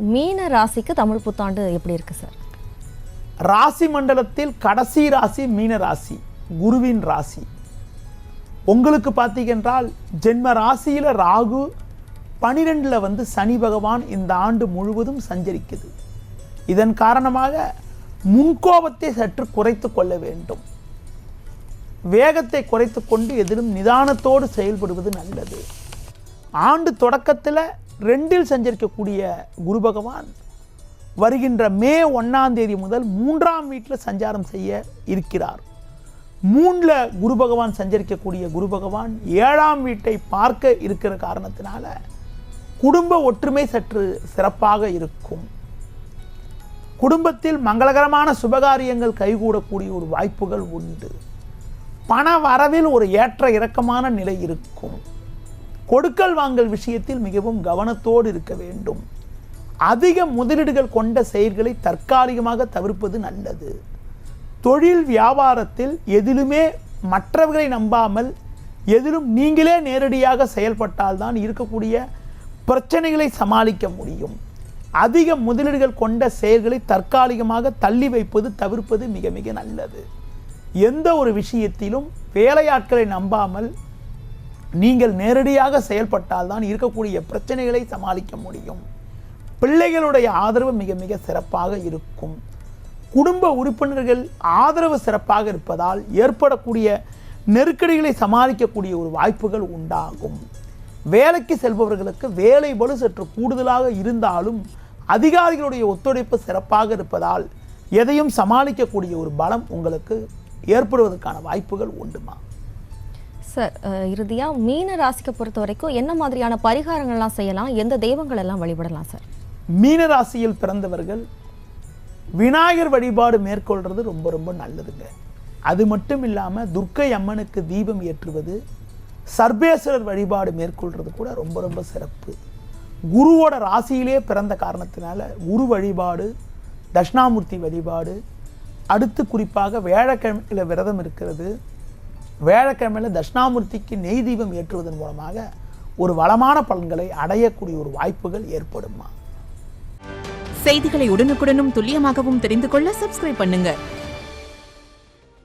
மீன ராசிக்கு தமிழ் புத்தாண்டு எப்படி இருக்கு சார்? ராசி மண்டலத்தில் கடைசி ராசி மீன ராசி, குருவின் ராசி. உங்களுக்கு பார்த்தீங்கன்றால் ஜென்ம ராசியில் ராகு, 12ல் சனி பகவான் இந்த ஆண்டு முழுவதும் சஞ்சரிக்குது. இதன் காரணமாக முன்கோபத்தை சற்று குறைத்து கொள்ள வேண்டும். வேகத்தை குறைத்து கொண்டு எதிலும் நிதானத்தோடு செயல்படுவது நல்லது. ஆண்டு தொடக்கத்தில் 2ல் சஞ்சரிக்கக்கூடிய குரு பகவான் வருகின்ற மே 1ஆம் தேதி முதல் 3ஆம் வீட்டில் சஞ்சாரம் செய்ய இருக்கிறார். 3ல் குரு பகவான் சஞ்சரிக்கக்கூடிய குரு பகவான் 7ஆம் வீட்டை பார்க்க இருக்கிற காரணத்தினால குடும்ப ஒற்றுமை சற்று சிறப்பாக இருக்கும். குடும்பத்தில் மங்களகரமான சுபகாரியங்கள் கைகூடக்கூடிய ஒரு வாய்ப்புகள் உண்டு. பண வரவில் ஒரு ஏற்ற இறக்கமான நிலை இருக்கும். கொடுக்கல் வாங்கல் விஷயத்தில் மிகவும் கவனத்தோடு இருக்க வேண்டும். அதிக முதலீடுகள் கொண்ட செயல்களை தற்காலிகமாக தவிர்ப்பது நல்லது. தொழில் வியாபாரத்தில் எதிலுமே மற்றவர்களை நம்பாமல் எதிலும் நீங்களே நேரடியாக செயல்பட்டால்தான் இருக்கக்கூடிய பிரச்சனைகளை சமாளிக்க முடியும். அதிக முதலீடுகள் கொண்ட செயல்களை தற்காலிகமாக தள்ளி வைப்பது தவிர்ப்பது மிக மிக நல்லது. எந்த ஒரு விஷயத்திலும் வேலையாட்களை நம்பாமல் நீங்கள் நேரடியாக செயல்பட்டால்தான் இருக்கக்கூடிய பிரச்சனைகளை சமாளிக்க முடியும். பிள்ளைகளுடைய ஆதரவு மிக மிக சிறப்பாக இருக்கும். குடும்ப உறுப்பினர்கள் ஆதரவு சிறப்பாக இருப்பதால் ஏற்படக்கூடிய நெருக்கடிகளை சமாளிக்கக்கூடிய ஒரு வாய்ப்புகள் உண்டாகும். வேலைக்கு செல்பவர்களுக்கு வேலை பளு சற்று கூடுதலாக இருந்தாலும் அதிகாரிகளுடைய ஒத்துழைப்பு சிறப்பாக இருப்பதால் எதையும் சமாளிக்கக்கூடிய ஒரு பலம் உங்களுக்கு ஏற்படுவதற்கான வாய்ப்புகள் உண்டுமா? சார், இறுதியாக மீன ராசிக்கு பொறுத்த வரைக்கும் என்ன மாதிரியான பரிகாரங்கள்லாம் செய்யலாம், எந்த தெய்வங்கள் எல்லாம் வழிபடலாம் சார்? மீன ராசியில் பிறந்தவர்கள் விநாயகர் வழிபாடு மேற்கொள்வது ரொம்ப ரொம்ப நல்லதுங்க. அது மட்டும் இல்லாமல் துர்க்கை அம்மனுக்கு தீபம் ஏற்றுவது, சர்வேஸ்வரர் வழிபாடு மேற்கொள்வது கூட ரொம்ப ரொம்ப சிறப்பு. குருவோட ராசியிலே பிறந்த காரணத்தினால குரு வழிபாடு, தட்சிணாமூர்த்தி வழிபாடு, அடுத்து குறிப்பாக வியாழக்கிழமையில் விரதம் இருக்கிறது, வியாழக்கிழமையில் தட்சிணாமூர்த்திக்கு நெய் தீபம் ஏற்றுவதன் மூலமாக ஒரு வளமான பலன்களை அடையக்கூடிய ஒரு வாய்ப்புகள் ஏற்படுமா? செய்திகளை உடனுக்குடனும் துல்லியமாகவும் தெரிந்து கொள்ள சப்ஸ்கிரைப் பண்ணுங்க.